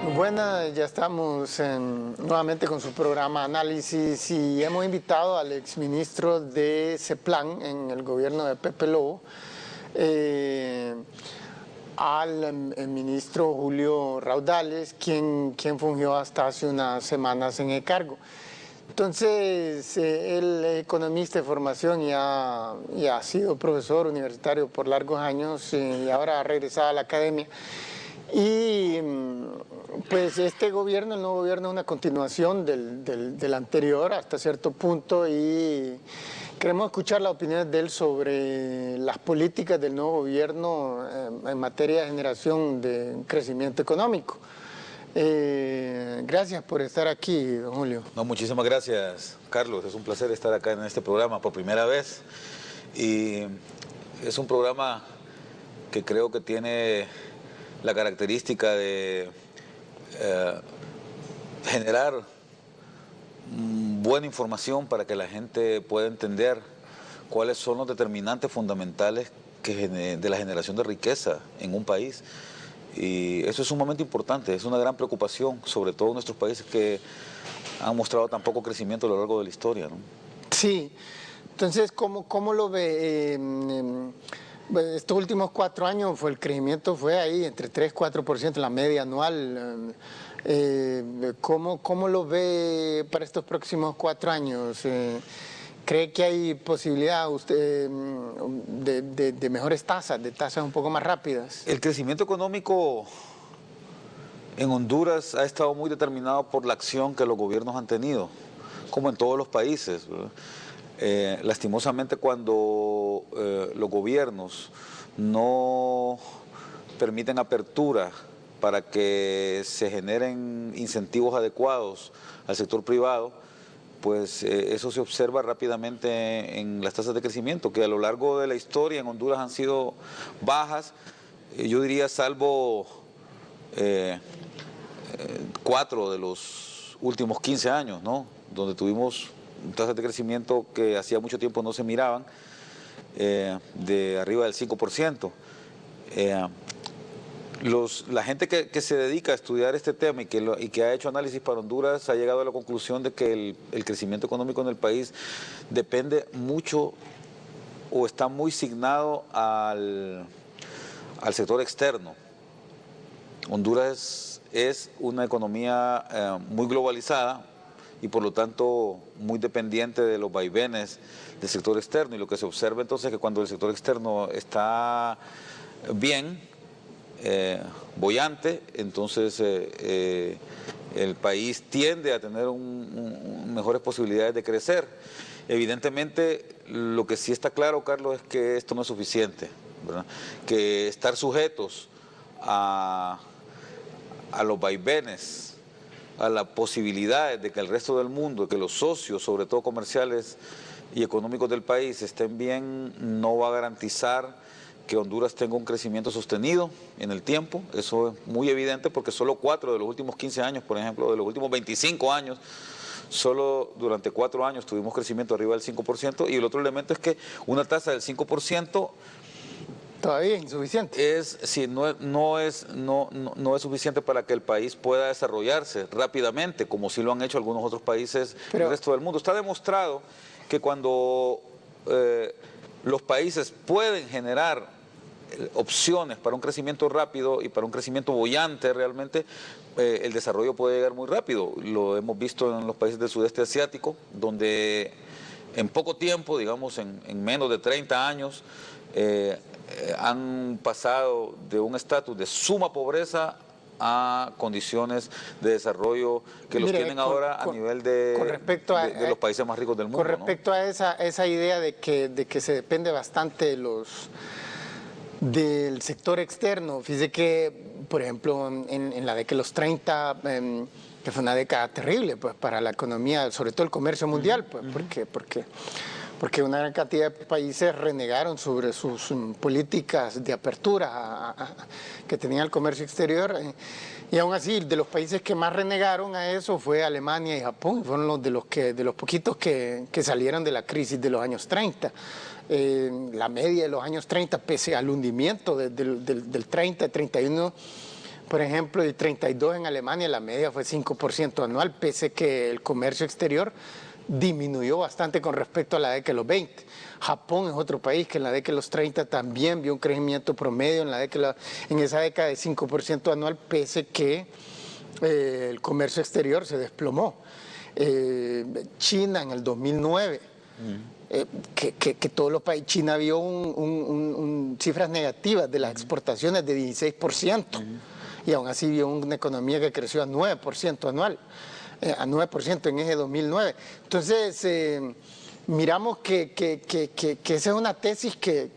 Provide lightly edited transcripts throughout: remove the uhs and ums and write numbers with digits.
Buena, ya estamos nuevamente con su programa Análisis y hemos invitado al exministro de CEPLAN en el gobierno de Pepe Lobo, al ministro Julio Raudales, quien fungió hasta hace unas semanas en el cargo. Entonces, él es economista de formación y ha sido profesor universitario por largos años y ahora ha regresado a la academia. Y pues este gobierno, el nuevo gobierno, es una continuación del anterior hasta cierto punto, y queremos escuchar las opiniones de él sobre las políticas del nuevo gobierno en materia de generación de crecimiento económico. Gracias por estar aquí, don Julio. No, muchísimas gracias, Carlos. Es un placer estar acá en este programa por primera vez. Y es un programa que creo que tiene la característica de generar buena información para que la gente pueda entender cuáles son los determinantes fundamentales de la generación de riqueza en un país. Y eso es sumamente importante, es una gran preocupación, sobre todo en nuestros países que han mostrado tan poco crecimiento a lo largo de la historia, ¿no? Sí, entonces, ¿cómo lo ve? Estos últimos 4 años el crecimiento fue ahí entre 3 y 4%, la media anual. ¿Cómo lo ve para estos próximos 4 años? ¿Cree que hay posibilidad usted de mejores tasas, de tasas un poco más rápidas? El crecimiento económico en Honduras ha estado muy determinado por la acción que los gobiernos han tenido, como en todos los países, ¿verdad? Lastimosamente, cuando los gobiernos no permiten apertura para que se generen incentivos adecuados al sector privado, pues eso se observa rápidamente en las tasas de crecimiento, que a lo largo de la historia en Honduras han sido bajas, yo diría salvo 4 de los últimos 15 años, ¿no? Donde tuvimos tasas de crecimiento que hacía mucho tiempo no se miraban, de arriba del 5%. La gente que se dedica a estudiar este tema y que ha hecho análisis para Honduras ha llegado a la conclusión de que el crecimiento económico en el país depende mucho o está muy signado al sector externo. Honduras es una economía muy globalizada y por lo tanto muy dependiente de los vaivenes del sector externo, y lo que se observa entonces es que cuando el sector externo está bien, boyante, entonces el país tiende a tener mejores posibilidades de crecer. Evidentemente, lo que sí está claro, Carlos, es que esto no es suficiente, ¿verdad? Que estar sujetos a los vaivenes, a las posibilidades de que el resto del mundo, que los socios, sobre todo comerciales y económicos del país, estén bien, no va a garantizar que Honduras tenga un crecimiento sostenido en el tiempo. Eso es muy evidente porque solo 4 de los últimos 15 años, por ejemplo, de los últimos 25 años, solo durante 4 años tuvimos crecimiento arriba del 5%, y el otro elemento es que una tasa del 5% todavía insuficiente. No es suficiente para que el país pueda desarrollarse rápidamente, como sí lo han hecho algunos otros países del resto del mundo. Está demostrado que cuando los países pueden generar opciones para un crecimiento rápido y para un crecimiento boyante realmente, el desarrollo puede llegar muy rápido. Lo hemos visto en los países del sudeste asiático, donde en poco tiempo, digamos en menos de 30 años, han pasado de un estatus de suma pobreza a condiciones de desarrollo que los tienen ahora a nivel de los países más ricos del mundo. Con respecto, ¿no?, a esa idea de que se depende bastante del sector externo. Fíjese que, por ejemplo, en la década de los 30, que fue una década terrible pues para la economía, sobre todo el comercio mundial, pues, porque una gran cantidad de países renegaron sobre sus políticas de apertura que tenía el comercio exterior, y aún así de los países que más renegaron a eso fue Alemania y Japón. Fueron los de los poquitos que salieron de la crisis de los años 30. La media de los años 30, pese al hundimiento del 30, 31, por ejemplo, y 32 en Alemania, la media fue 5% anual, pese que el comercio exterior disminuyó bastante con respecto a la década de los 20. Japón es otro país que en la década de los 30 también vio un crecimiento promedio en esa década de 5% anual, pese que el comercio exterior se desplomó. China en el 2009, que todos los países, China vio cifras negativas de las exportaciones de 16%, y aún así vio una economía que creció a 9% anual, a 9% en ese 2009. Entonces, miramos que esa es una tesis que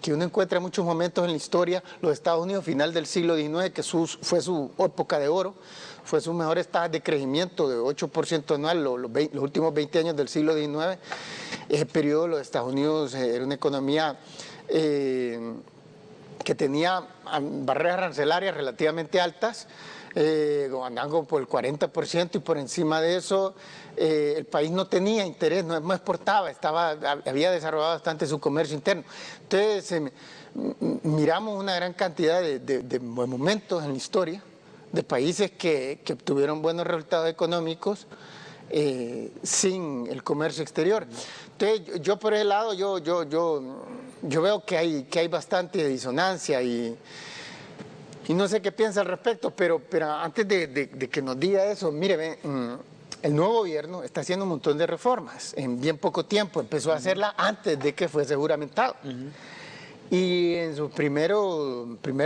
uno encuentra en muchos momentos en la historia. Los Estados Unidos, final del siglo XIX, que fue su época de oro, fue sus mejores tasas de crecimiento de 8% anual, los últimos 20 años del siglo XIX. Ese periodo los Estados Unidos era una economía que tenía barreras arancelarias relativamente altas, andaban por el 40%, y por encima de eso el país no tenía interés, no exportaba, había desarrollado bastante su comercio interno. Entonces miramos una gran cantidad de momentos en la historia de países que obtuvieron buenos resultados económicos sin el comercio exterior. Entonces yo por ese lado yo veo que hay bastante disonancia y no sé qué piensa al respecto, pero antes de que nos diga eso, mire, el nuevo gobierno está haciendo un montón de reformas en bien poco tiempo. Empezó a hacerla antes de que fuese juramentado. Y en su primer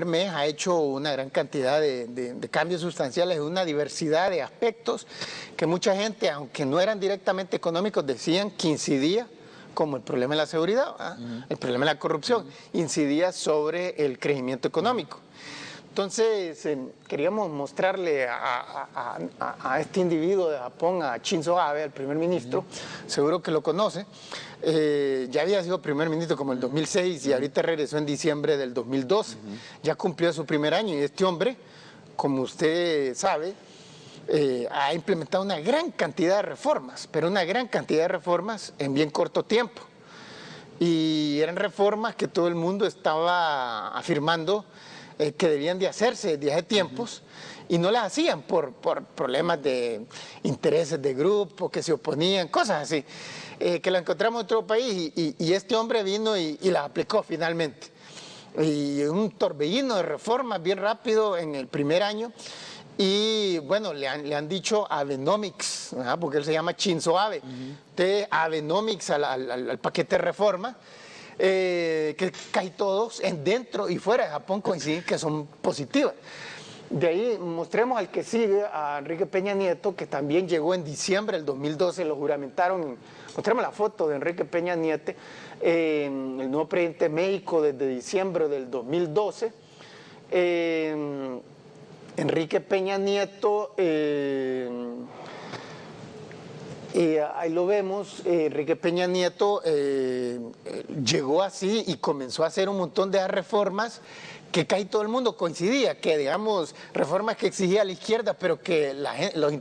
mes ha hecho una gran cantidad de cambios sustanciales, una diversidad de aspectos que mucha gente, aunque no eran directamente económicos, decían que incidía, como el problema de la seguridad, el problema de la corrupción, incidía sobre el crecimiento económico. Entonces, queríamos mostrarle a este individuo de Japón, a Shinzo Abe, al primer ministro, seguro que lo conoce. Ya había sido primer ministro como el 2006 y ahorita regresó en diciembre del 2012. Ya cumplió su primer año y este hombre, como usted sabe, ha implementado una gran cantidad de reformas, pero una gran cantidad de reformas en bien corto tiempo. Y eran reformas que todo el mundo estaba afirmando que debían de hacerse desde hace tiempos, y no las hacían por problemas de intereses de grupo, que se oponían, cosas así, que la encontramos en otro país, y este hombre vino y las aplicó finalmente. Y un torbellino de reformas bien rápido en el primer año. Y bueno, le han dicho Abenomics, ¿verdad? Porque él se llama Shinzo Abe. Entonces, Abenomics al paquete de reforma, que casi todos dentro y fuera de Japón coinciden que son positivas. De ahí mostremos al que sigue, a Enrique Peña Nieto, que también llegó en diciembre del 2012, lo juramentaron. Mostremos la foto de Enrique Peña Nieto, el nuevo presidente de México desde diciembre del 2012. Enrique Peña Nieto, ahí lo vemos, Enrique Peña Nieto llegó así y comenzó a hacer un montón de reformas que casi todo el mundo coincidía, que digamos, reformas que exigía la izquierda, pero que los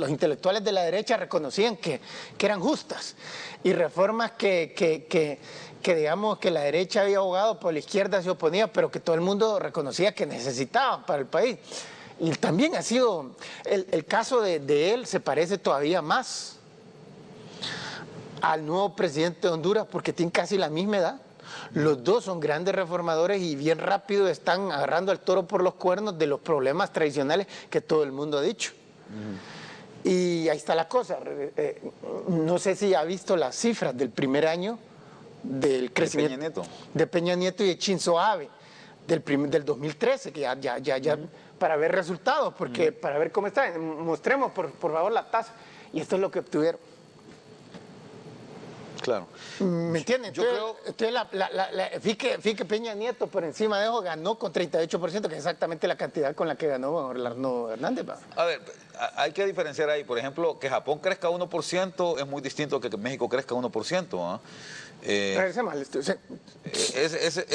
intelectuales de la derecha reconocían que eran justas, y reformas que digamos que la derecha había abogado, por la izquierda se oponía, pero que todo el mundo reconocía que necesitaban para el país. Y también ha sido, el caso de él se parece todavía más al nuevo presidente de Honduras, porque tienen casi la misma edad. Los dos son grandes reformadores y bien rápido están agarrando al toro por los cuernos de los problemas tradicionales que todo el mundo ha dicho. Y ahí está la cosa. No sé si ha visto las cifras del primer año del crecimiento de Peña Nieto y de Shinzo Abe del 2013, que ya para ver resultados, porque para ver cómo está, mostremos por favor la tasa, y esto es lo que obtuvieron. Claro. ¿Me entienden? Yo Fíjate que Peña Nieto por encima de eso ganó con 38%, que es exactamente la cantidad con la que ganó Orlando Hernández. A ver, hay que diferenciar ahí. Por ejemplo, que Japón crezca 1% es muy distinto que México crezca 1%. Regresemos al estudio. Ese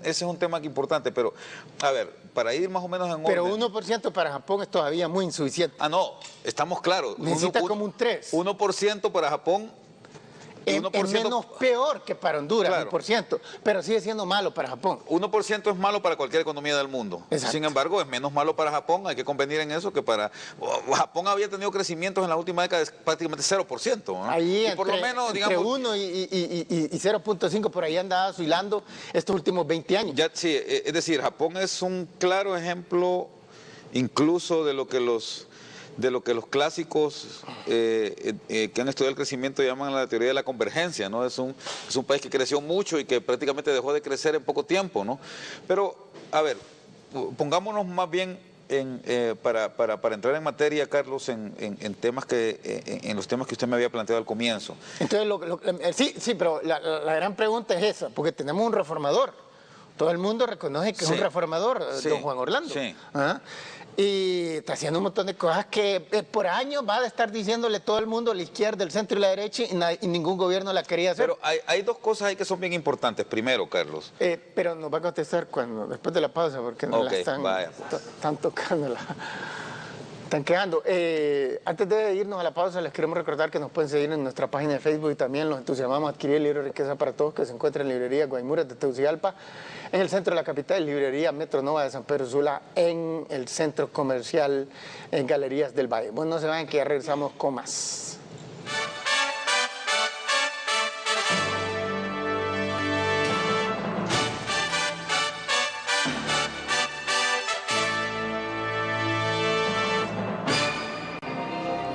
es un tema importante, pero a ver, para ir más o menos en pero orden. Pero 1% para Japón es todavía muy insuficiente. No, estamos claros. Necesita como un 3%. 1% para Japón Es menos peor que para Honduras, claro, 1%, pero sigue siendo malo para Japón. 1% es malo para cualquier economía del mundo. Exacto. Sin embargo, es menos malo para Japón, hay que convenir en eso, que para... Japón había tenido crecimientos en la última década de prácticamente 0%, ¿no? Ahí y por lo menos, entre 1 y 0.5, por ahí andaba oscilando estos últimos 20 años. Ya, sí, es decir, Japón es un claro ejemplo incluso de lo que los clásicos que han estudiado el crecimiento llaman la teoría de la convergencia, ¿no? Es un país que creció mucho y que prácticamente dejó de crecer en poco tiempo, ¿no? Pero, a ver, pongámonos más bien para entrar en materia, Carlos, en los temas que usted me había planteado al comienzo. Entonces, sí, pero la gran pregunta es esa, porque tenemos un reformador. Todo el mundo reconoce que es un reformador, don Juan Orlando. Sí. ¿Ah? Y está haciendo un montón de cosas que por años va a estar diciéndole todo el mundo, la izquierda, el centro y la derecha, y ningún gobierno la quería hacer. Pero hay dos cosas ahí que son bien importantes. Primero, Carlos. Pero nos va a contestar después de la pausa, porque nos la están tocando. Están quedando. Antes de irnos a la pausa, les queremos recordar que nos pueden seguir en nuestra página de Facebook y también los entusiasmamos a adquirir el libro Riqueza para Todos, que se encuentra en librería Guaymuras de Tegucigalpa, en el centro de la capital, librería Metro Nova de San Pedro Sula, en el centro comercial en Galerías del Valle. Bueno, no se vayan, que ya regresamos con más.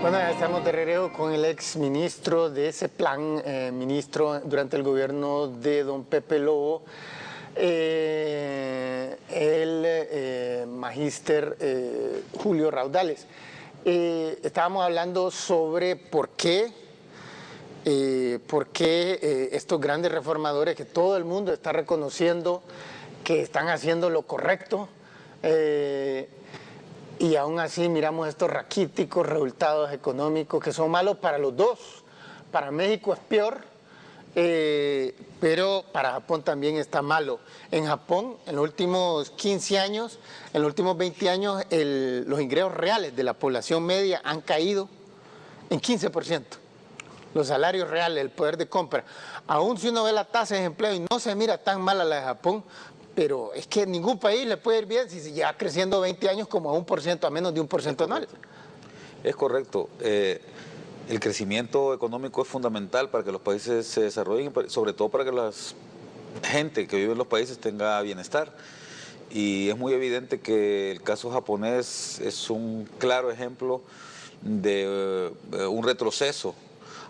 Bueno, estamos de regreso con el ex ministro de ese plan, ministro durante el gobierno de don Pepe Lobo, el magíster Julio Raudales. Estábamos hablando sobre por qué estos grandes reformadores que todo el mundo está reconociendo que están haciendo lo correcto, y aún así miramos estos raquíticos resultados económicos que son malos para los dos. Para México es peor, pero para Japón también está malo. En Japón, en los últimos 15 años, en los últimos 20 años, los ingresos reales de la población media han caído en 15%. Los salarios reales, el poder de compra. Aún si uno ve la tasa de desempleo y no se mira tan mala la de Japón, pero es que ningún país le puede ir bien si se lleva creciendo 20 años como a 1%, a menos de 1% anual. Es correcto. El crecimiento económico es fundamental para que los países se desarrollen, sobre todo para que la gente que vive en los países tenga bienestar. Y es muy evidente que el caso japonés es un claro ejemplo de un retroceso,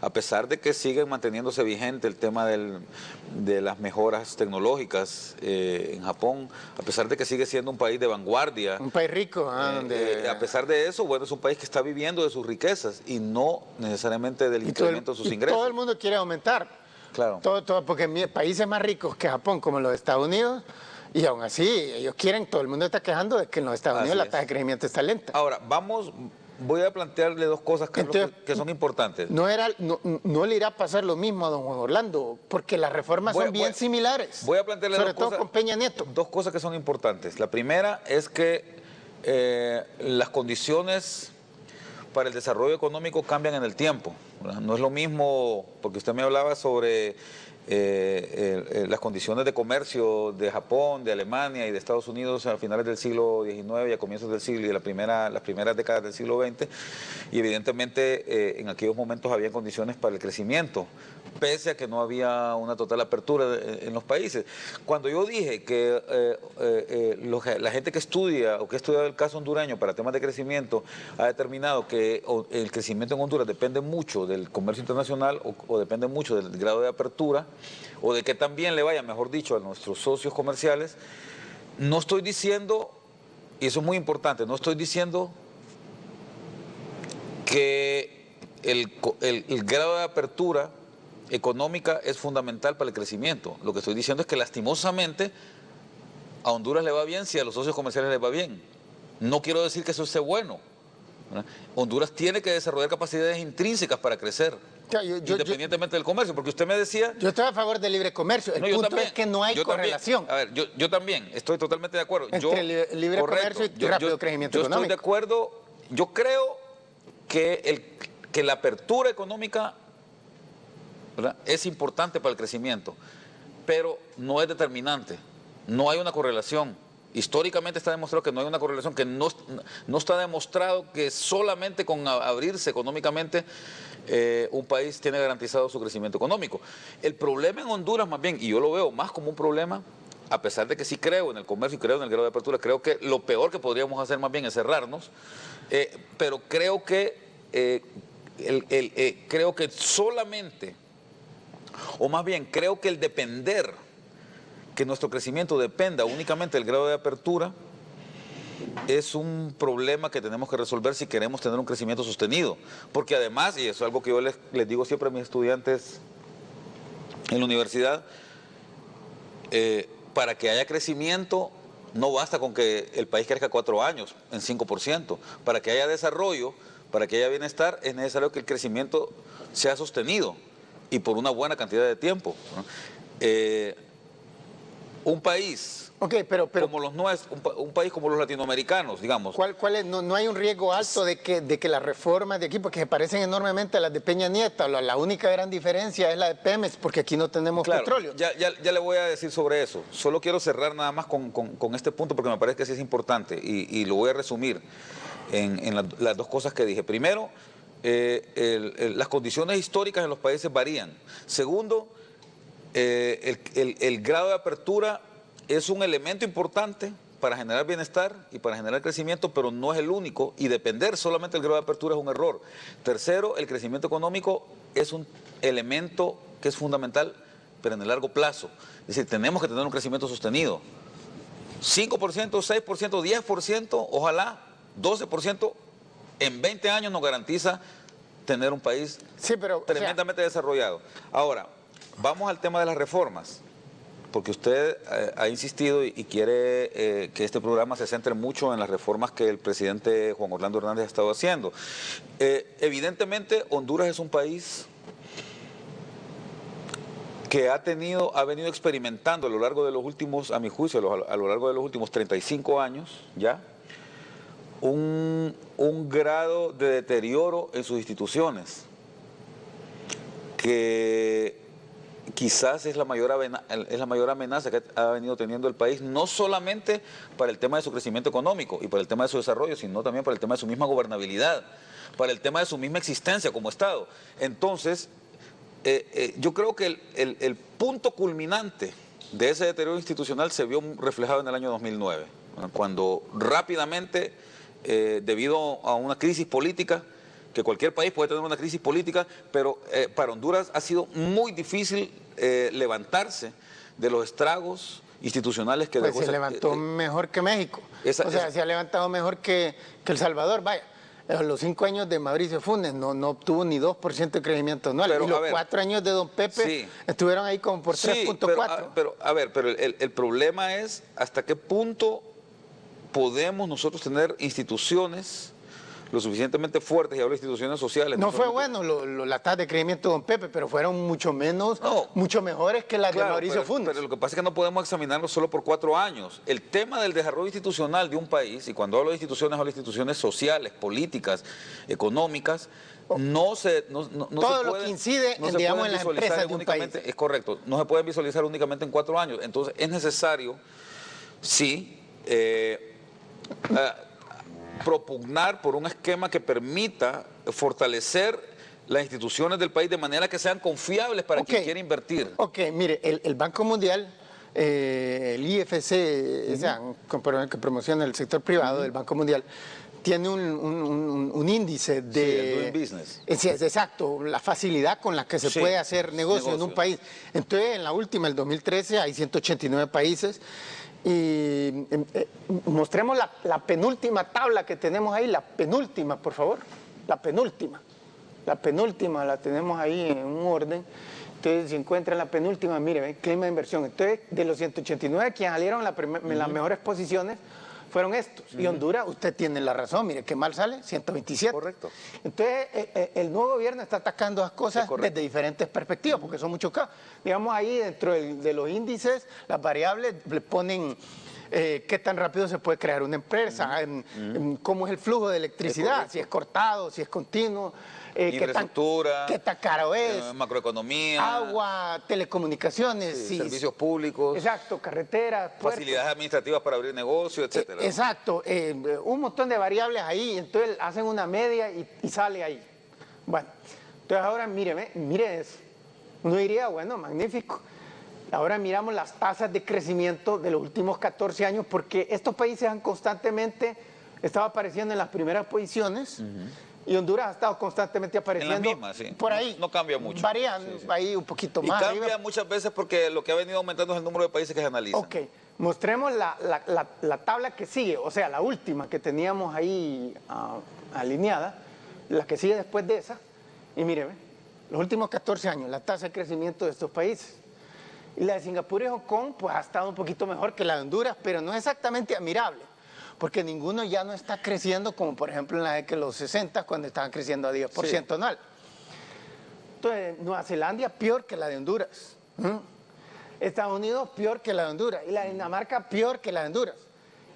a pesar de que siguen manteniéndose vigente el tema de las mejoras tecnológicas en Japón, a pesar de que sigue siendo un país de vanguardia. Un país rico. A pesar de eso, bueno, es un país que está viviendo de sus riquezas y no necesariamente del incremento de sus ingresos. Todo el mundo quiere aumentar. Claro. Porque países más ricos que Japón, como los Estados Unidos, y aún así, ellos quieren, todo el mundo está quejando de que en los Estados Unidos la tasa de crecimiento está lenta. Ahora, voy a plantearle dos cosas, Carlos, que son importantes. No le irá a pasar lo mismo a don Juan Orlando, porque las reformas son bien similares. Voy a plantearle sobre todo con Peña Nieto. Dos cosas que son importantes. La primera es que las condiciones para el desarrollo económico cambian en el tiempo, ¿verdad? No es lo mismo, porque usted me hablaba sobre las condiciones de comercio de Japón, de Alemania y de Estados Unidos a finales del siglo XIX y a comienzos del siglo y de las primeras décadas del siglo XX, y evidentemente en aquellos momentos había condiciones para el crecimiento, pese a que no había una total apertura en los países. Cuando yo dije que la gente que estudia o que ha estudiado el caso hondureño para temas de crecimiento ha determinado que el crecimiento en Honduras depende mucho del comercio internacional o depende mucho del grado de apertura, o de que también le vaya, mejor dicho, a nuestros socios comerciales, no estoy diciendo, y eso es muy importante, no estoy diciendo que el grado de apertura económica es fundamental para el crecimiento. Lo que estoy diciendo es que lastimosamente a Honduras le va bien si a los socios comerciales les va bien. No quiero decir que eso esté bueno, ¿verdad? Honduras tiene que desarrollar capacidades intrínsecas para crecer. Independientemente del comercio, porque usted me decía... Yo estoy a favor del libre comercio, el punto también, es que no hay correlación. A ver, yo también estoy totalmente de acuerdo. Entre el libre comercio y rápido crecimiento económico. Yo estoy de acuerdo, yo creo que la apertura económica ¿verdad? Es importante para el crecimiento, pero no es determinante. No hay una correlación. Históricamente está demostrado que no hay una correlación, que no está demostrado que solamente con abrirse económicamente un país tiene garantizado su crecimiento económico. El problema en Honduras más bien, y yo lo veo más como un problema, a pesar de que sí creo en el comercio y creo en el grado de apertura, creo que lo peor que podríamos hacer más bien es cerrarnos, pero creo que, creo que solamente, o más bien creo que el depender, que nuestro crecimiento dependa únicamente del grado de apertura, es un problema que tenemos que resolver si queremos tener un crecimiento sostenido. Porque además, y eso es algo que yo les digo siempre a mis estudiantes en la universidad, para que haya crecimiento no basta con que el país crezca 4 años en 5%. Para que haya desarrollo, para que haya bienestar, es necesario que el crecimiento sea sostenido y por una buena cantidad de tiempo, ¿no? Un país como los nuestros, un país como los latinoamericanos, digamos. ¿Cuál es? No hay un riesgo alto de que las reformas de aquí, porque se parecen enormemente a las de Peña Nieto, la única gran diferencia es la de Pemex, porque aquí no tenemos petróleo. Ya le voy a decir sobre eso. Solo quiero cerrar nada más con este punto porque me parece que sí es importante y lo voy a resumir en las dos cosas que dije. Primero, las condiciones históricas en los países varían. Segundo, el grado de apertura es un elemento importante para generar bienestar y para generar crecimiento, pero no es el único, y depender solamente del grado de apertura es un error. Tercero, el crecimiento económico es un elemento que es fundamental, pero en el largo plazo. Es decir, tenemos que tener un crecimiento sostenido. 5%, 6%, 10%, ojalá 12%, en 20 años nos garantiza tener un país tremendamente desarrollado. Ahora, vamos al tema de las reformas, porque usted ha insistido y quiere que este programa se centre mucho en las reformas que el presidente Juan Orlando Hernández ha estado haciendo. Evidentemente, Honduras es un país que ha venido experimentando a lo largo de los últimos, a mi juicio, a lo largo de los últimos 35 años ya, un grado de deterioro en sus instituciones que quizás es la mayor amenaza que ha venido teniendo el país, no solamente para el tema de su crecimiento económico y para el tema de su desarrollo, sino también para el tema de su misma gobernabilidad, para el tema de su misma existencia como Estado. Entonces, yo creo que el punto culminante de ese deterioro institucional se vio reflejado en el año 2009, cuando rápidamente, debido a una crisis política, que cualquier país puede tener una crisis política, pero para Honduras ha sido muy difícil levantarse de los estragos institucionales que dejó. Se levantó mejor que México. Se ha levantado mejor que El Salvador. Vaya, los 5 años de Mauricio Funes no obtuvo ni 2% de crecimiento anual. Y los 4 años de Don Pepe estuvieron ahí como por 3.4. Pero el problema es hasta qué punto podemos nosotros tener instituciones lo suficientemente fuertes, y hablo de instituciones sociales. No fue bueno la tasa de crecimiento de Don Pepe, pero fueron mucho mejores que las de Mauricio Funes. Pero lo que pasa es que no podemos examinarlo solo por 4 años. El tema del desarrollo institucional de un país, y cuando hablo de instituciones, hablo de instituciones sociales, políticas, económicas, todo lo que incide en las empresas de un país. Es correcto, no se pueden visualizar únicamente en 4 años. Entonces es necesario, sí, propugnar por un esquema que permita fortalecer las instituciones del país de manera que sean confiables para quien quiera invertir. Mire, el Banco Mundial, el IFC, que promociona el sector privado del Banco Mundial, tiene un índice de... el doing business. Exacto, la facilidad con la que se puede hacer negocio en un país. Entonces, en la última, el 2013, hay 189 países. Y mostremos la penúltima tabla que tenemos ahí, la penúltima, por favor, la penúltima la tenemos ahí en un orden. Entonces se encuentra en la penúltima, mire, clima de inversión. Entonces, de los 189 quienes salieron en las mejores posiciones fueron estos. Y Honduras, usted tiene la razón, mire, qué mal sale, 127. Correcto. Entonces, el nuevo gobierno está atacando las cosas desde diferentes perspectivas, porque son muchos casos. Digamos, ahí dentro de los índices, las variables le ponen qué tan rápido se puede crear una empresa, cómo es el flujo de electricidad, si es cortado, si es continuo, infraestructura, qué tan caro es, macroeconomía, agua, telecomunicaciones, servicios públicos, exacto, carreteras, puertos, facilidades administrativas para abrir negocios, etcétera. Exacto, un montón de variables ahí, entonces hacen una media y sale ahí. Bueno, entonces ahora mire eso. Uno diría, bueno, magnífico. Ahora miramos las tasas de crecimiento de los últimos 14 años, porque estos países han constantemente estado apareciendo en las primeras posiciones, y Honduras ha estado constantemente apareciendo en la misma, sí. Por ahí. No cambia mucho. Varían ahí un poquito más. Y cambia arriba. muchas veces porque lo que ha venido aumentando es el número de países que se analizan. Ok, mostremos la tabla que sigue, o sea, la última que teníamos ahí alineada, la que sigue después de esa, y mire, los últimos 14 años, la tasa de crecimiento de estos países. Y la de Singapur y Hong Kong, pues ha estado un poquito mejor que la de Honduras, pero no es exactamente admirable, porque ninguno ya no está creciendo como por ejemplo en la década de los 60, cuando estaban creciendo a 10% anual. Entonces, Nueva Zelanda peor que la de Honduras. Estados Unidos peor que la de Honduras. Y la de Dinamarca peor que la de Honduras.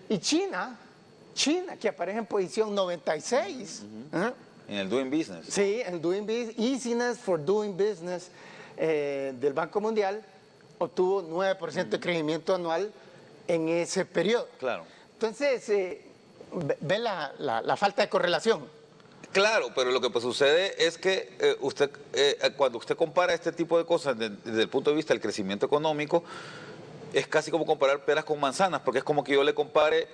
Y China, que aparece en posición 96. En el Doing Business. Sí, en Doing Business, Easiness for Doing Business del Banco Mundial, obtuvo 9% de crecimiento anual en ese periodo. Claro. Entonces, ven la falta de correlación. Claro, pero lo que pues sucede es que cuando usted compara este tipo de cosas desde el punto de vista del crecimiento económico, es casi como comparar peras con manzanas, porque es como que yo le compare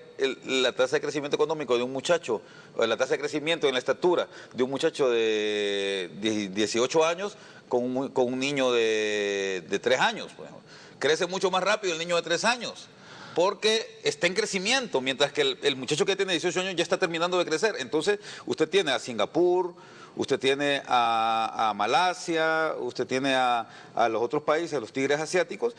la tasa de crecimiento económico de un muchacho, o la tasa de crecimiento en la estatura de un muchacho de 18 años con un niño de 3 años. Pues. Crece mucho más rápido el niño de 3 años, porque está en crecimiento, mientras que el muchacho que tiene 18 años ya está terminando de crecer. Entonces, usted tiene a Singapur, usted tiene a Malasia, usted tiene a los otros países, a los tigres asiáticos,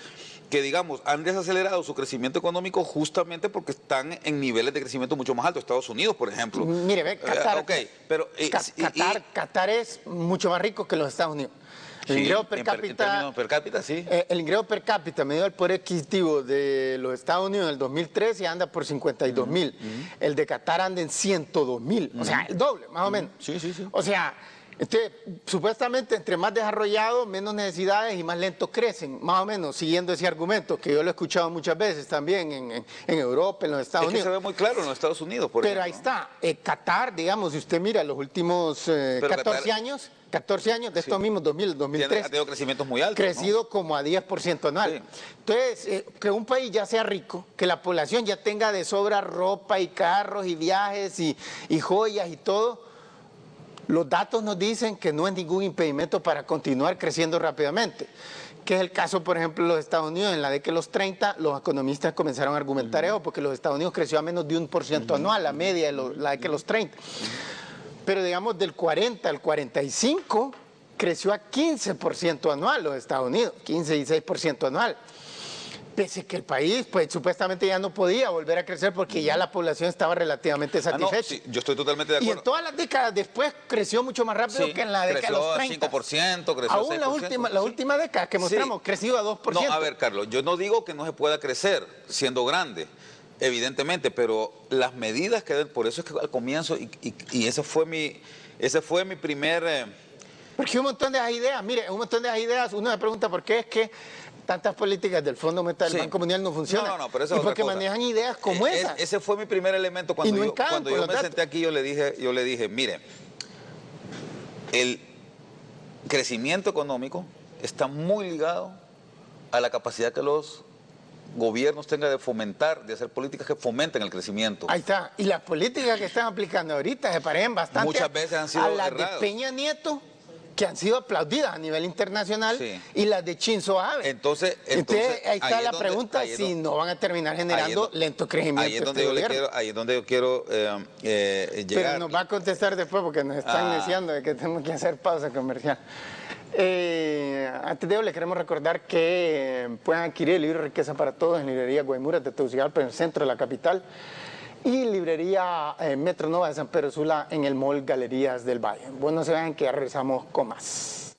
que digamos han desacelerado su crecimiento económico justamente porque están en niveles de crecimiento mucho más altos. Estados Unidos, por ejemplo. Mire, ve, Qatar, pero, Qatar es mucho más rico que los Estados Unidos. El ingreso per cápita, en términos per cápita, sí. El ingreso per cápita medido al poder adquisitivo de los Estados Unidos en el 2013 anda por 52.000. El de Qatar anda en 102.000. O sea, el doble, más o menos. Sí. O sea, supuestamente entre más desarrollados, menos necesidades y más lento crecen. Más o menos, siguiendo ese argumento, que yo lo he escuchado muchas veces también en Europa, en los Estados Unidos. Se ve muy claro en los Estados Unidos, por ejemplo. Pero ahí está. Qatar, digamos, si usted mira los últimos 14 años... 14 años de estos mismos, 2000, 2003. Ha tenido crecimientos muy altos. Crecido, ¿no? Como a 10% anual. Sí. Entonces, que un país ya sea rico, que la población ya tenga de sobra ropa y carros y viajes y joyas y todo, los datos nos dicen que no es ningún impedimento para continuar creciendo rápidamente. Que es el caso, por ejemplo, de los Estados Unidos. En la década de los 30, los economistas comenzaron a argumentar eso, porque los Estados Unidos creció a menos de 1% anual, la media de la década de los 30. Pero digamos del 40 al 45 creció a 15% anual los Estados Unidos, 15 y 6% anual. Pese que el país pues supuestamente ya no podía volver a crecer porque ya la población estaba relativamente satisfecha. No, sí, yo estoy totalmente de acuerdo. Y en todas las décadas después creció mucho más rápido que en la década de los 30. Creció a 5%, creció aún a 6%. la última década que mostramos, crecido a 2%. No, a ver, Carlos, yo no digo que no se pueda crecer siendo grande. Evidentemente, pero las medidas que den, por eso es que al comienzo, y ese fue mi primer... Porque un montón de ideas, mire, un montón de ideas, uno me pregunta por qué es que tantas políticas del Fondo Monetario del Banco Mundial no funcionan. No, pero eso es porque otra cosa. manejan ideas como esas. Ese fue mi primer elemento cuando yo me senté aquí, yo le dije, mire, el crecimiento económico está muy ligado a la capacidad que los gobiernos tengan de fomentar, de hacer políticas que fomenten el crecimiento. Ahí está. Y las políticas que están aplicando ahorita se parecen bastante muchas veces han sido a las erradas. de Peña Nieto, que han sido aplaudidas a nivel internacional, y las de Shinzo Abe. Entonces ahí está la pregunta, si no van a terminar generando lento crecimiento. Ahí es donde yo quiero llegar. Pero nos va a contestar después porque nos están diciendo de que tenemos que hacer pausa comercial. Antes de eso, le queremos recordar que pueden adquirir el libro Riqueza para Todos en librería Guaymuras de Tegucigalpa, en el centro de la capital, y librería Metro Nova de San Pedro Sula en el mall Galerías del Valle. Bueno, no se vayan que ya regresamos con más.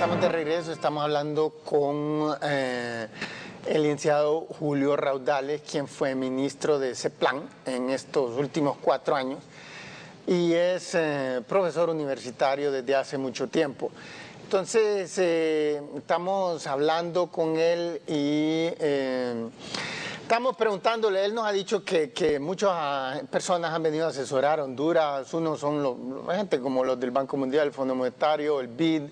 estamos de regreso, estamos hablando con el licenciado Julio Raudales, quien fue ministro de CEPLAN en estos últimos 4 años y es profesor universitario desde hace mucho tiempo. Entonces, estamos hablando con él y estamos preguntándole, él nos ha dicho que muchas personas han venido a asesorar a Honduras, unos son gente como los del Banco Mundial, el Fondo Monetario, el BID,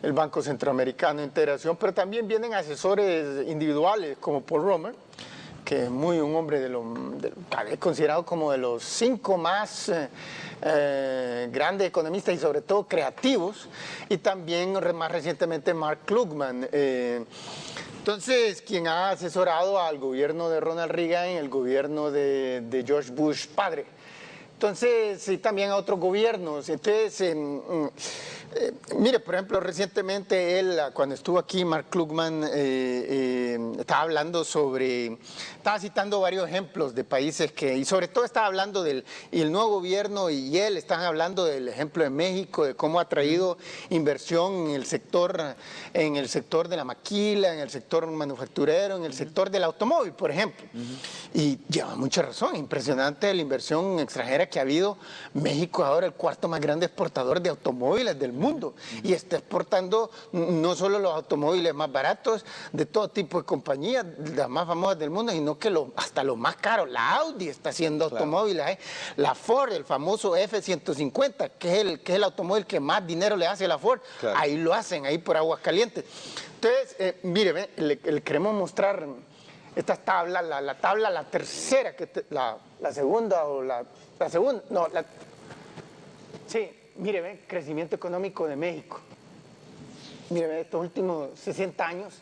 el Banco Centroamericano de Integración, pero también vienen asesores individuales como Paul Romer, que es un hombre considerado como de los 5 más grandes economistas y sobre todo creativos, y también más recientemente Mark Klugman. Entonces, quien ha asesorado al gobierno de Ronald Reagan y el gobierno de George Bush padre. Entonces, y también a otros gobiernos. Entonces, mire, por ejemplo, recientemente él, cuando estuvo aquí, Mark Klugman, estaba hablando estaba citando varios ejemplos de países y sobre todo estaba hablando y el nuevo gobierno y él están hablando del ejemplo de México, de cómo ha traído inversión en el sector de la maquila, en el sector manufacturero, en el sector del automóvil, por ejemplo. Y lleva mucha razón, impresionante la inversión extranjera que ha habido. México es ahora el 4º más grande exportador de automóviles del mundo y está exportando no solo los automóviles más baratos de todo tipo de compañías, las más famosas del mundo, sino que hasta los más caros. La Audi está haciendo automóviles, la Ford, el famoso F-150, que es el automóvil que más dinero le hace a la Ford, ahí lo hacen, ahí por Aguascalientes. Entonces, mire, le queremos mostrar estas tablas, la tercera, la segunda o la segunda, no, sí, mire, ven, crecimiento económico de México. Mire, ven, estos últimos 60 años.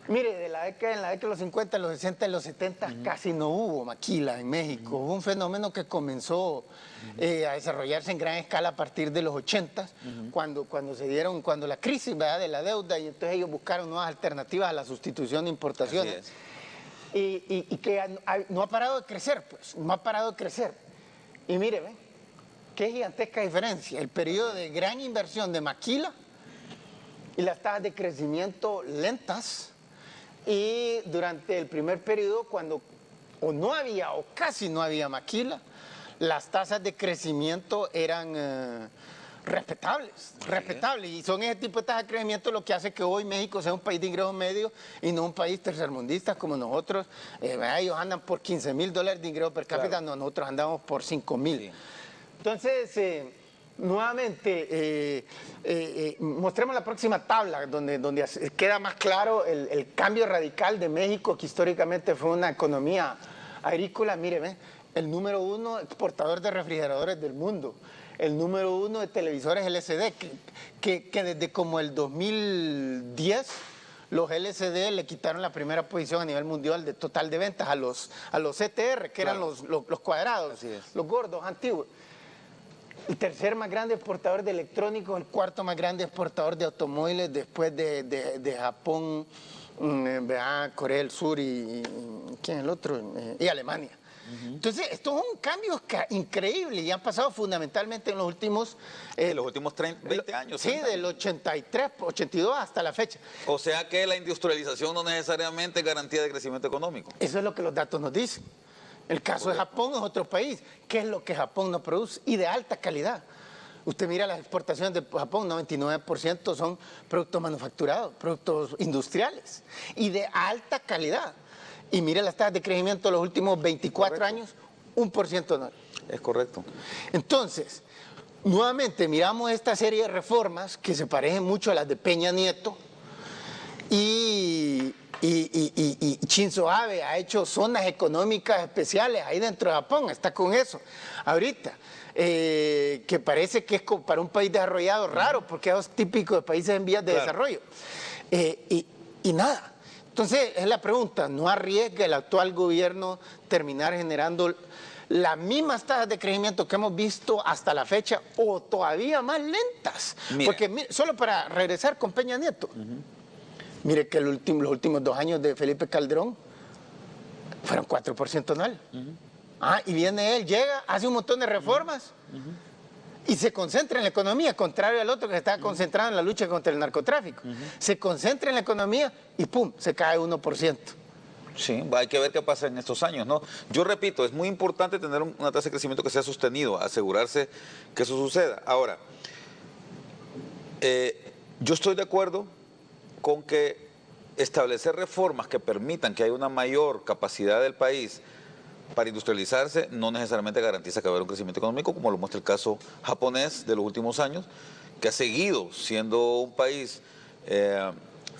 Mire, en la década de los 50, en los 60, en los 70 casi no hubo maquila en México. Hubo un fenómeno que comenzó a desarrollarse en gran escala a partir de los 80, cuando la crisis, ¿verdad?, de la deuda, y entonces ellos buscaron nuevas alternativas a la sustitución de importaciones. Y que no ha parado de crecer, pues, no ha parado de crecer. Y mire, ven, qué gigantesca diferencia. El periodo de gran inversión de maquila y las tasas de crecimiento lentas. Y durante el primer periodo, cuando no había o casi no había maquila, las tasas de crecimiento eran respetables. Y son ese tipo de tasas de crecimiento lo que hace que hoy México sea un país de ingresos medios y no un país tercermundista como nosotros. Ellos andan por $15,000 de ingreso per cápita, nosotros andamos por 5,000. Sí. Entonces, nuevamente, mostremos la próxima tabla donde queda más claro el cambio radical de México, que históricamente fue una economía agrícola. Mire, ¿ve? El número 1 exportador de refrigeradores del mundo, el número 1 de televisores LCD, que desde como el 2010 los LCD le quitaron la primera posición a nivel mundial de total de ventas a los CTR, que eran los cuadrados, los gordos, antiguos. El tercer más grande exportador de electrónicos, el 4º más grande exportador de automóviles después de Japón, Corea del Sur y ¿quién es el otro? Y Alemania. Entonces, estos son cambios increíbles y han pasado fundamentalmente en los últimos... 20 años. Sí, del 83, 82 hasta la fecha. O sea que la industrialización no necesariamente es garantía de crecimiento económico. Eso es lo que los datos nos dicen. El caso de Japón es otro país. ¿Qué es lo que Japón no produce? Y de alta calidad. Usted mira las exportaciones de Japón, 99% son productos manufacturados, productos industriales y de alta calidad. Y mire las tasas de crecimiento de los últimos 24 años, 1% anual. Es correcto. Entonces, nuevamente miramos esta serie de reformas que se parecen mucho a las de Peña Nieto y Shinzo Abe ha hecho zonas económicas especiales ahí dentro de Japón, está con eso ahorita, que parece que es para un país desarrollado raro, porque es típico de países en vías de desarrollo. Y nada. Entonces, es la pregunta, ¿no arriesga el actual gobierno terminar generando las mismas tasas de crecimiento que hemos visto hasta la fecha o todavía más lentas? Mira. Porque solo para regresar con Peña Nieto, mire que los últimos 2 años de Felipe Calderón fueron 4% anual. Y viene él, llega, hace un montón de reformas y se concentra en la economía, contrario al otro que está concentrado en la lucha contra el narcotráfico. Se concentra en la economía y ¡pum!, se cae 1%. Sí, hay que ver qué pasa en estos años, ¿no? Yo repito, es muy importante tener una tasa de crecimiento que sea sostenido, asegurarse que eso suceda. Ahora, yo estoy de acuerdo con que establecer reformas que permitan que haya una mayor capacidad del país para industrializarse no necesariamente garantiza que va a haber un crecimiento económico, como lo muestra el caso japonés de los últimos años, que ha seguido siendo un país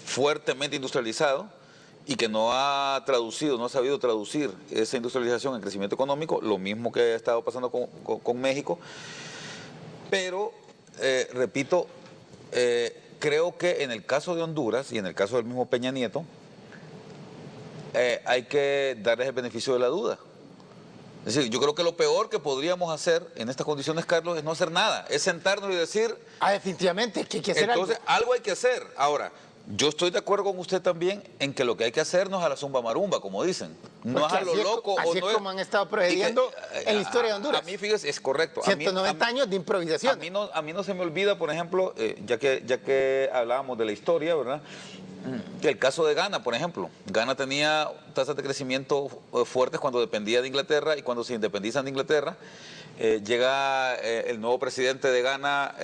fuertemente industrializado y que no ha sabido traducir esa industrialización en crecimiento económico, lo mismo que ha estado pasando con México. Pero, repito, creo que en el caso de Honduras y en el caso del mismo Peña Nieto, hay que darles el beneficio de la duda. Es decir, yo creo que lo peor que podríamos hacer en estas condiciones, Carlos, es no hacer nada, es sentarnos y decir... definitivamente, que hay que hacer entonces, algo hay que hacer. Ahora, yo estoy de acuerdo con usted también en que lo que hay que hacer no es a la zumba marumba, como dicen. No es a lo loco. Así es como han estado procediendo en la historia de Honduras. A mí, fíjese, es correcto. 190 años de improvisación. A mí no se me olvida, por ejemplo, ya que hablábamos de la historia, ¿verdad? El caso de Ghana, por ejemplo. Ghana tenía tasas de crecimiento fuertes cuando dependía de Inglaterra, y cuando se independizan de Inglaterra, llega el nuevo presidente de Ghana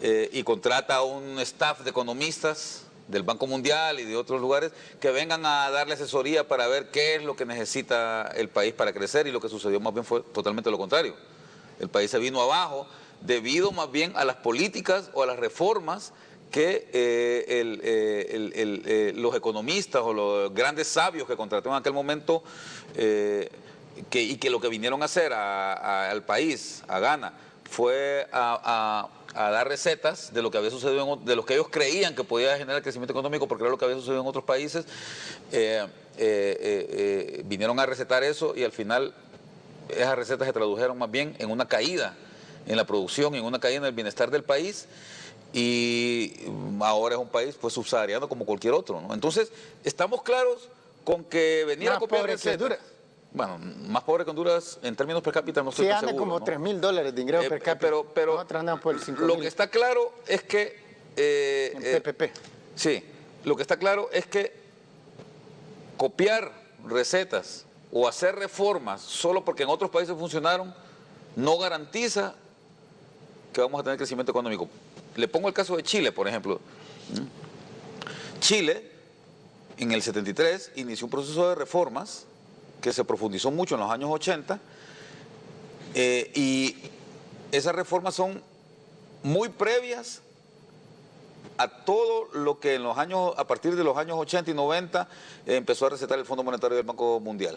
y contrata a un staff de economistas del Banco Mundial y de otros lugares que vengan a darle asesoría para ver qué es lo que necesita el país para crecer, y lo que sucedió más bien fue totalmente lo contrario. El país se vino abajo debido más bien a las políticas o a las reformas que los economistas o los grandes sabios que contrató en aquel momento y que lo que vinieron a hacer al país, a Ghana, fue a dar recetas de lo que había sucedido, de lo que ellos creían que podía generar crecimiento económico, porque era lo que había sucedido en otros países. Vinieron a recetar eso, y al final esas recetas se tradujeron más bien en una caída en la producción, en una caída en el bienestar del país, y ahora es un país pues subsahariano como cualquier otro, ¿no? Entonces, estamos claros con que venir a copiar recetas. Bueno, más pobre que Honduras en términos per cápita no estoy seguro. Sí, anda como $3,000 de ingreso per cápita. Pero nosotros andamos por el 5,000. Lo que está claro es que... en PPP. Sí, lo que está claro es que copiar recetas o hacer reformas solo porque en otros países funcionaron no garantiza que vamos a tener crecimiento económico. Le pongo el caso de Chile, por ejemplo. Chile, en el 73, inició un proceso de reformas que se profundizó mucho en los años 80, y esas reformas son muy previas a todo lo que a partir de los años 80 y 90 empezó a recetar el Fondo Monetario del Banco Mundial.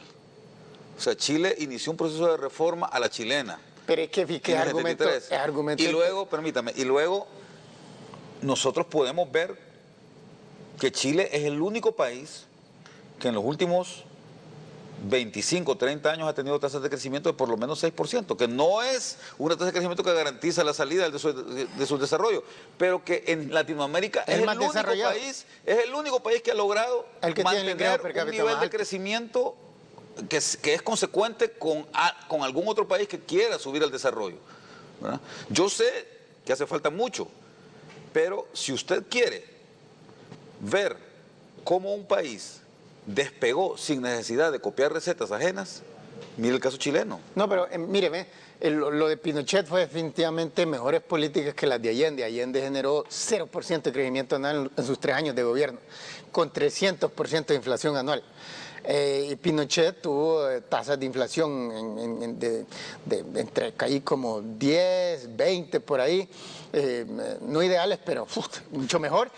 O sea, Chile inició un proceso de reforma a la chilena. Pero es que argumento. Y luego, permítame, nosotros podemos ver que Chile es el único país que en los últimos 25, 30 años ha tenido tasas de crecimiento de por lo menos 6%, que no es una tasa de crecimiento que garantiza la salida de su desarrollo, pero que en Latinoamérica es el único país que ha logrado mantener un nivel de crecimiento que es consecuente con algún otro país que quiera subir al desarrollo, ¿verdad? Yo sé que hace falta mucho, pero si usted quiere ver cómo un país despegó sin necesidad de copiar recetas ajenas, mire el caso chileno. No, pero mire, lo de Pinochet fue definitivamente mejores políticas que las de Allende. Allende generó 0% de crecimiento anual en sus 3 años de gobierno, con 300% de inflación anual. Y Pinochet tuvo tasas de inflación entre ahí como 10, 20 por ahí, no ideales, pero mucho mejor.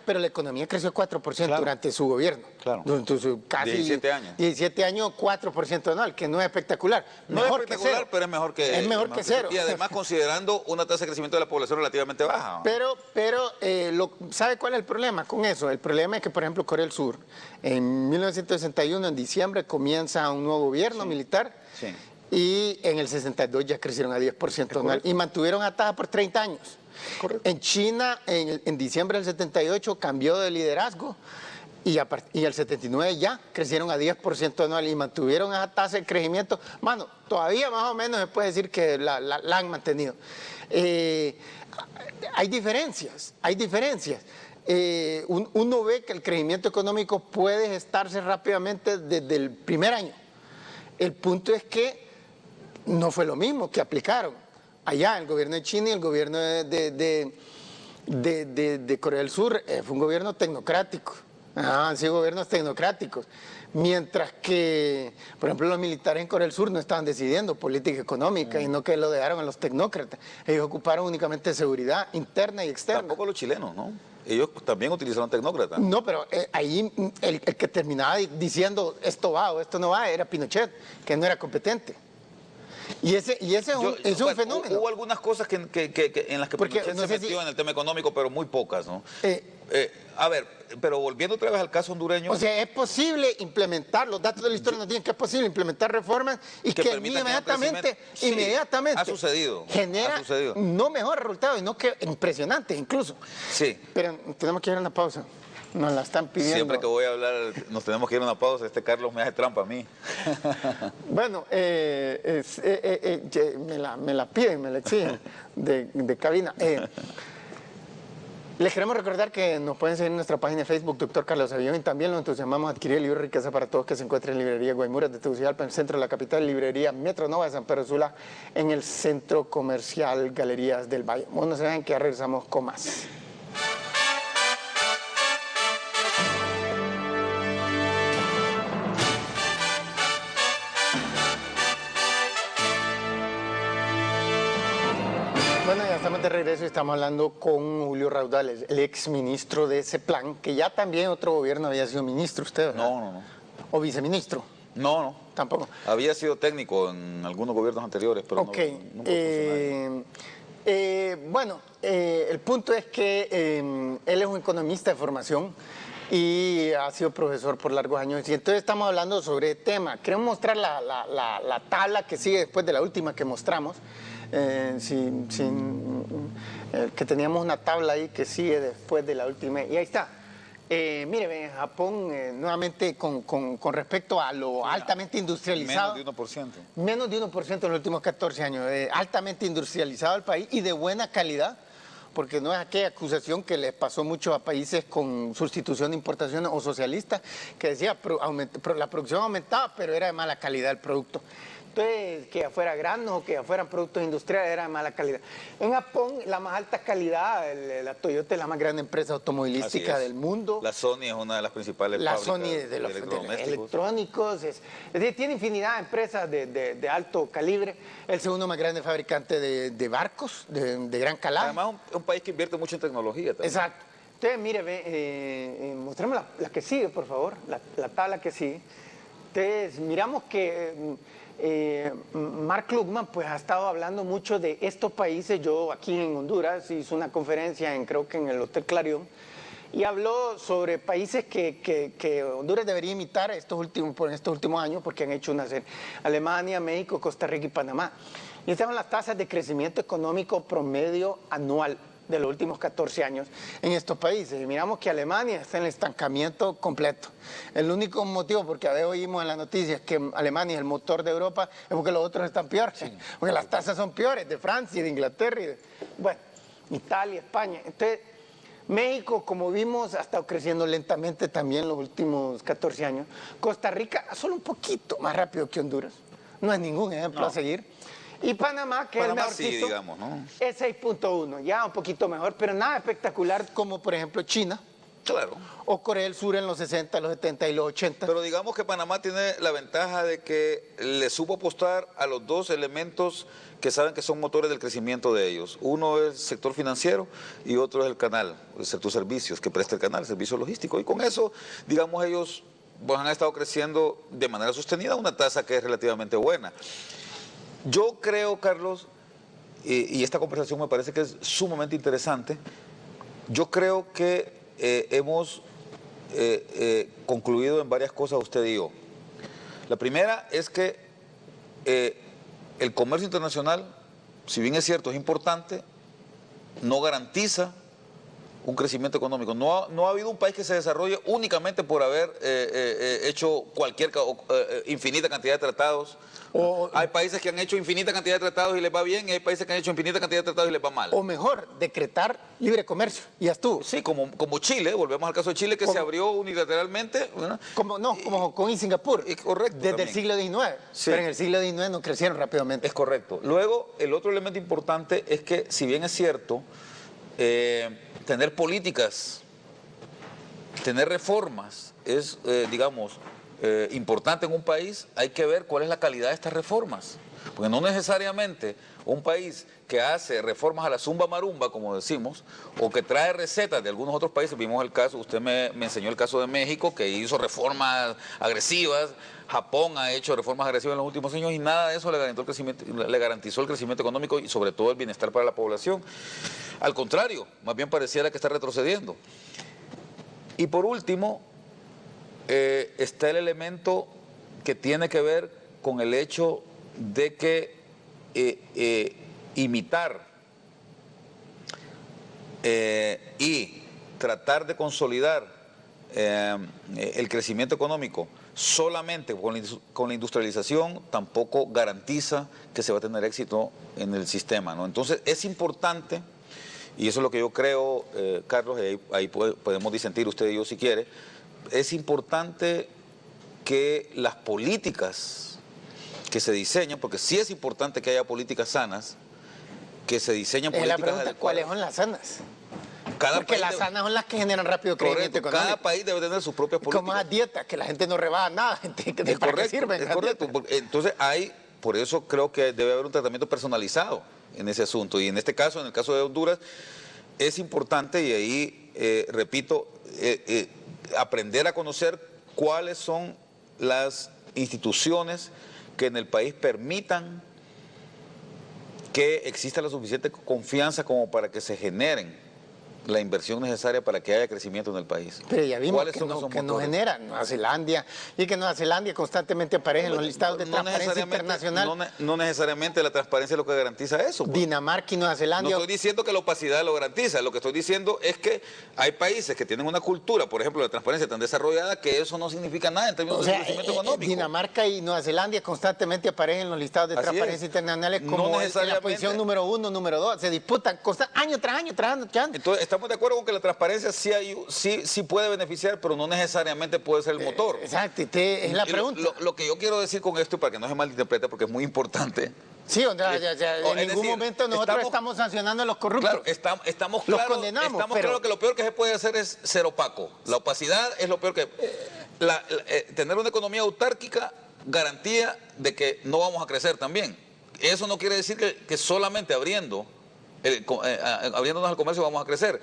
Pero la economía creció 4% durante su gobierno. Claro. Entonces, casi 17 años. 17 años, 4% anual, que no es espectacular. No es espectacular, pero es mejor que cero. Y además considerando una tasa de crecimiento de la población relativamente baja. Pero ¿sabe cuál es el problema con eso? El problema es que, por ejemplo, Corea del Sur, en 1961, en diciembre, comienza un nuevo gobierno militar. Sí. Y en el 62 ya crecieron a 10% anual. Y mantuvieron a tasa por 30 años. Correcto. En China, en diciembre del 78, cambió de liderazgo y el 79 ya crecieron a 10% anual y mantuvieron esa tasa de crecimiento. Mano, todavía más o menos se puede decir que la han mantenido. Hay diferencias. Uno ve que el crecimiento económico puede gestarse rápidamente desde el primer año. El punto es que no fue lo mismo que aplicaron allá el gobierno de China y el gobierno de Corea del Sur. Fue un gobierno tecnocrático. Han sido gobiernos tecnocráticos. Mientras que, por ejemplo, los militares en Corea del Sur no estaban decidiendo política económica y no que lo dejaron a los tecnócratas. Ellos ocuparon únicamente seguridad interna y externa. Tampoco los chilenos, ¿no? Ellos también utilizaron tecnócratas. No, pero ahí el que terminaba diciendo esto va o esto no va era Pinochet, que no era competente. Y ese es un fenómeno. Hubo algunas cosas en las que Pinochet se metió en el tema económico, pero muy pocas, ¿no? A ver, pero volviendo otra vez al caso hondureño. O sea, es posible implementar, los datos de la historia nos dicen que es posible implementar reformas y que inmediatamente ha sucedido. Genera no mejor resultado, sino que impresionante incluso. Sí. Pero tenemos que ir a una pausa. Nos la están pidiendo. Siempre que voy a hablar, nos tenemos que ir a una pausa. Carlos me hace trampa a mí. Bueno, me la piden, me la exigen de cabina. Les queremos recordar que nos pueden seguir en nuestra página de Facebook, Dr. Carlos Avión, y también los entusiasmamos a adquirir el libro Riqueza para Todos, que se encuentra en Librería Guaymuras de Tegucigalpa, en el centro de la capital, Librería Metro Nova de San Pedro Sula, en el Centro Comercial Galerías del Valle. Bueno, se vean que ya regresamos con más. Bueno, ya estamos de regreso y estamos hablando con Julio Raudales, el ex ministro de ese plan, que ya también otro gobierno había sido ministro, ¿usted? ¿Verdad? No. ¿O viceministro? No. Tampoco. Había sido técnico en algunos gobiernos anteriores, pero ok. no fue bueno, el punto es que él es un economista de formación y ha sido profesor por largos años. Y entonces estamos hablando sobre el tema. Queremos mostrar la tabla que sigue después de la última que mostramos. Que teníamos una tabla ahí que sigue después de la última. Y ahí está. Mire, en Japón, nuevamente con respecto a lo altamente industrializado. Menos de 1%. Menos de 1% en los últimos 14 años. Altamente industrializado el país y de buena calidad, porque no es aquella acusación que les pasó mucho a países con sustitución de importaciones o socialistas, que decía la producción aumentaba, pero era de mala calidad el producto. Entonces, que ya fuera granos o que ya fueran productos industriales, era de mala calidad. En Japón, la más alta calidad, la Toyota es la más grande empresa automovilística del mundo. La Sony es una de las principales fábricas de electrónicos. Es decir, tiene infinidad de empresas de alto calibre. El segundo más grande fabricante de barcos, de gran calado. Además, un país que invierte mucho en tecnología también. Exacto. Entonces, mire, mostremos la que sigue, por favor, la tabla que sigue. Entonces, miramos que Mark Krugman pues ha estado hablando mucho de estos países. Yo aquí en Honduras hice una conferencia creo que en el Hotel Clarion y habló sobre países que Honduras debería imitar en estos últimos años porque han hecho una serie: Alemania, México, Costa Rica y Panamá. Y estas son las tasas de crecimiento económico promedio anual de los últimos 14 años en estos países. Y miramos que Alemania está en el estancamiento completo. El único motivo, porque a veces oímos en las noticias que Alemania es el motor de Europa, es porque los otros están peores, sí, porque las tasas son peores de Francia, de Inglaterra, bueno, Italia, España. Entonces, México, como vimos, ha estado creciendo lentamente también los últimos 14 años. Costa Rica, solo un poquito más rápido que Honduras. No es ningún ejemplo a seguir. Y Panamá, que Panamá es el mejorcito, sí, digamos, ¿no? Es 6.1, ya un poquito mejor, pero nada espectacular como, por ejemplo, China. Claro. O Corea del Sur en los 60, los 70 y los 80. Pero digamos que Panamá tiene la ventaja de que le supo apostar a los dos elementos que saben que son motores del crecimiento de ellos. Uno es el sector financiero y otro es el canal, el sector servicios que presta el canal, el servicio logístico. Y con eso, digamos, ellos pues, han estado creciendo de manera sostenida a una tasa que es relativamente buena. Yo creo, Carlos, y esta conversación me parece que es sumamente interesante, yo creo que hemos concluido en varias cosas usted y yo. La primera es que el comercio internacional, si bien es cierto, es importante, no garantiza un crecimiento económico. No ha habido un país que se desarrolle únicamente por haber hecho infinita cantidad de tratados. Hay países que han hecho infinita cantidad de tratados y les va bien, y hay países que han hecho infinita cantidad de tratados y les va mal. O mejor, decretar libre comercio, y ya estuvo. Sí, como Chile, volvemos al caso de Chile, que se abrió unilateralmente. Como Hong Kong y Singapur. Es correcto. Desde también. el siglo XIX. Sí. Pero en el siglo XIX no crecieron rápidamente. Es correcto. Luego, el otro elemento importante es que, si bien es cierto, tener políticas, tener reformas es, digamos, importante en un país. Hay que ver cuál es la calidad de estas reformas, porque no necesariamente un país que hace reformas a la zumba marumba, como decimos, o que trae recetas de algunos otros países. Vimos el caso, usted me enseñó el caso de México, que hizo reformas agresivas. Japón ha hecho reformas agresivas en los últimos años y nada de eso le garantizó el crecimiento económico y sobre todo el bienestar para la población. Al contrario, más bien pareciera que está retrocediendo. Y por último, está el elemento que tiene que ver con el hecho de que imitar y tratar de consolidar el crecimiento económico solamente con la industrialización tampoco garantiza que se va a tener éxito en el sistema, ¿no? Entonces es importante, y eso es lo que yo creo, Carlos, y ahí podemos disentir usted y yo si quiere, es importante que las políticas que se diseñan, porque sí es importante que haya políticas sanas, que se diseñen políticas la pregunta, adecuadas. ¿cuáles son las sanas? Cada Porque las sanas son las que generan rápido crecimiento económico. Cada país debe tener sus propias políticas. Como las dietas, que la gente no rebaja nada. Es correcto, es correcto. Entonces por eso creo que debe haber un tratamiento personalizado en ese asunto. Y en este caso, en el caso de Honduras, es importante, y ahí, repito, aprender a conocer cuáles son las instituciones que en el país permitan que exista la suficiente confianza como para que se generen la inversión necesaria para que haya crecimiento en el país. Pero ya vimos que no genera Nueva Zelanda, y que Nueva Zelanda constantemente aparece en los listados de transparencia internacional. No necesariamente la transparencia es lo que garantiza eso. Pues. Dinamarca y Nueva Zelanda. No estoy diciendo que la opacidad lo garantiza, lo que estoy diciendo es que hay países que tienen una cultura, por ejemplo, de transparencia tan desarrollada, que eso no significa nada en términos de crecimiento económico. Dinamarca y Nueva Zelanda constantemente aparecen en los listados de transparencia internacionales como en la posición número 1, número 2. Se disputan cosas año tras año, tras año. Entonces, estamos de acuerdo con que la transparencia sí puede beneficiar, pero no necesariamente puede ser el motor. Exacto, es la pregunta. Lo que yo quiero decir con esto, para que no se malinterprete, porque es muy importante. Sí, en ningún momento nosotros estamos sancionando a los corruptos. Claro, estamos los claros, condenamos, claros que lo peor que se puede hacer es ser opaco. La opacidad es lo peor que... tener una economía autárquica garantía de que no vamos a crecer también. Eso no quiere decir que solamente abriéndonos al comercio vamos a crecer.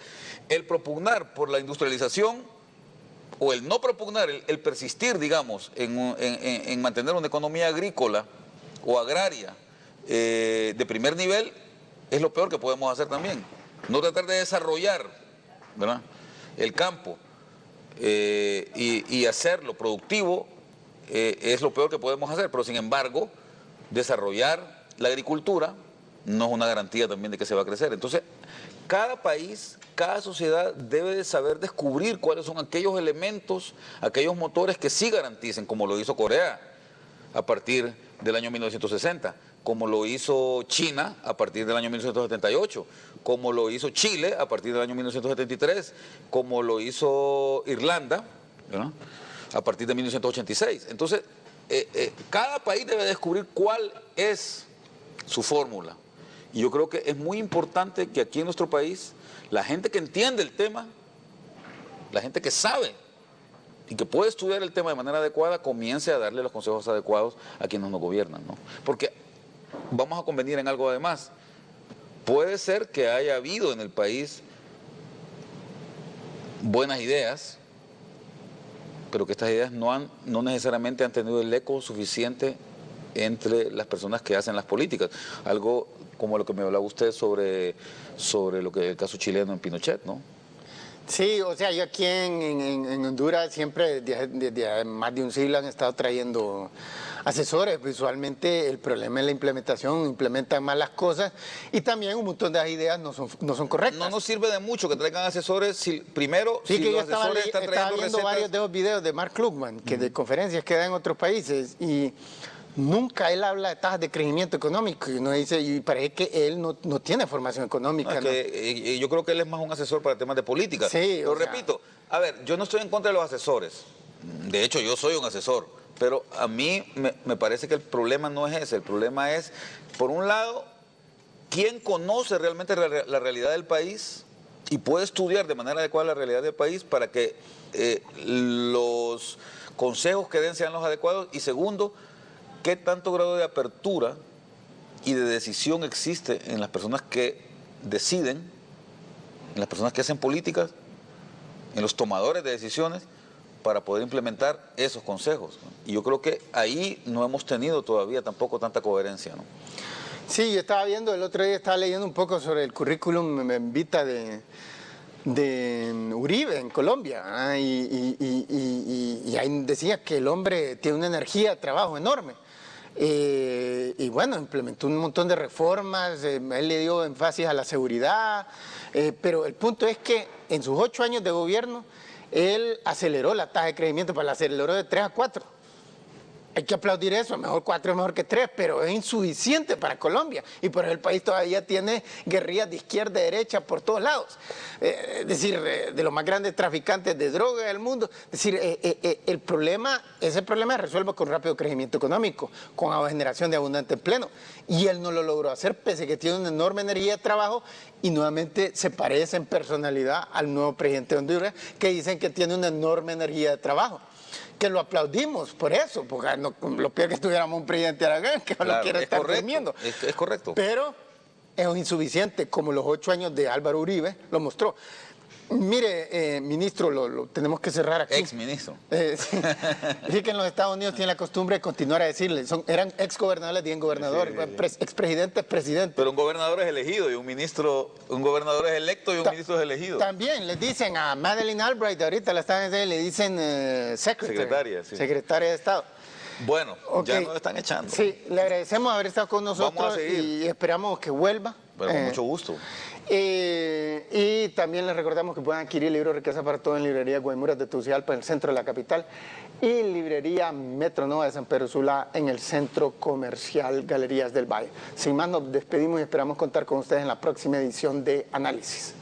El propugnar por la industrialización o el no propugnar, el persistir, digamos, en mantener una economía agrícola o agraria de primer nivel es lo peor que podemos hacer también. No tratar de desarrollar, ¿verdad?, el campo y hacerlo productivo es lo peor que podemos hacer, pero sin embargo desarrollar la agricultura no es una garantía también de que se va a crecer. Entonces, cada país, cada sociedad debe de saber descubrir cuáles son aquellos elementos, aquellos motores que sí garanticen, como lo hizo Corea a partir del año 1960, como lo hizo China a partir del año 1978, como lo hizo Chile a partir del año 1973, como lo hizo Irlanda, ¿verdad?, a partir de 1986. Entonces, cada país debe descubrir cuál es su fórmula. Y yo creo que es muy importante que aquí en nuestro país, la gente que entiende el tema, la gente que sabe y que puede estudiar el tema de manera adecuada, comience a darle los consejos adecuados a quienes nos gobiernan, ¿no? Porque vamos a convenir en algo además. Puede ser que haya habido en el país buenas ideas, pero que estas ideas no necesariamente han tenido el eco suficiente entre las personas que hacen las políticas. Algo como lo que me hablaba usted sobre lo que el caso chileno en Pinochet, ¿no? Sí, o sea, yo aquí en Honduras siempre desde más de un siglo han estado trayendo asesores. Visualmente el problema es la implementación, implementan mal las cosas y también un montón de las ideas no son correctas. No nos sirve de mucho que traigan asesores si primero Sí, si que los yo asesores están estaba trayendo viendo recetas. varios de esos videos de Mark Krugman, que de conferencias que da en otros países, y nunca él habla de tasas de crecimiento económico, y uno dice, y parece que él no tiene formación económica. No, es que, yo creo que él es más un asesor para temas de política. Sí, Pero o sea, repito, a ver, yo no estoy en contra de los asesores. De hecho, yo soy un asesor. Pero a mí me parece que el problema no es ese. El problema es, por un lado, ¿quién conoce realmente la realidad del país y puede estudiar de manera adecuada la realidad del país para que los consejos que den sean los adecuados? Y segundo, ¿qué tanto grado de apertura y de decisión existe en las personas que deciden, en las personas que hacen políticas, en los tomadores de decisiones, para poder implementar esos consejos? Y yo creo que ahí no hemos tenido todavía tampoco tanta coherencia, ¿no? Sí, yo estaba viendo, el otro día estaba leyendo un poco sobre el currículum vitae de Uribe en Colombia, y ahí decía que el hombre tiene una energía de trabajo enorme. Y bueno, implementó un montón de reformas, él le dio énfasis a la seguridad, pero el punto es que en sus 8 años de gobierno, él aceleró la tasa de crecimiento, la aceleró de 3 a 4. Hay que aplaudir eso, mejor 4 es mejor que 3, pero es insuficiente para Colombia. Y por eso el país todavía tiene guerrillas de izquierda y derecha por todos lados. Es decir, de los más grandes traficantes de droga del mundo. Es decir, ese problema se resuelve con rápido crecimiento económico, con generación de abundante empleo. Y él no lo logró hacer, pese a que tiene una enorme energía de trabajo y nuevamente se parece en personalidad al nuevo presidente de Honduras, que dicen que tiene una enorme energía de trabajo. Que lo aplaudimos por eso, porque lo peor que tuviéramos un presidente Aragán que Claro, lo quiere estar durmiendo. Es correcto. Pero es insuficiente, como los 8 años de Álvaro Uribe lo mostró. Mire, ministro, lo tenemos que cerrar aquí. Ex-ministro. Sí. Dice que en los Estados Unidos tienen la costumbre de continuar a decirle, eran ex-gobernadores, bien gobernadores, expresidentes, presidentes. Pero un gobernador es elegido y un gobernador es electo y un ministro es elegido. También les dicen a Madeleine Albright, ahorita la están le dicen Secretaria, sí. Secretaria de Estado. Bueno, Okay. ya nos están echando. Sí, le agradecemos haber estado con nosotros. Vamos a seguir. Y esperamos que vuelva. Pero con mucho gusto. Y también les recordamos que pueden adquirir el libro Riqueza para Todo en librería Guaymuras de Tegucigalpa, en el centro de la capital, y librería Metronova de San Pedro Sula, en el centro comercial Galerías del Valle. Sin más, nos despedimos y esperamos contar con ustedes en la próxima edición de Análisis.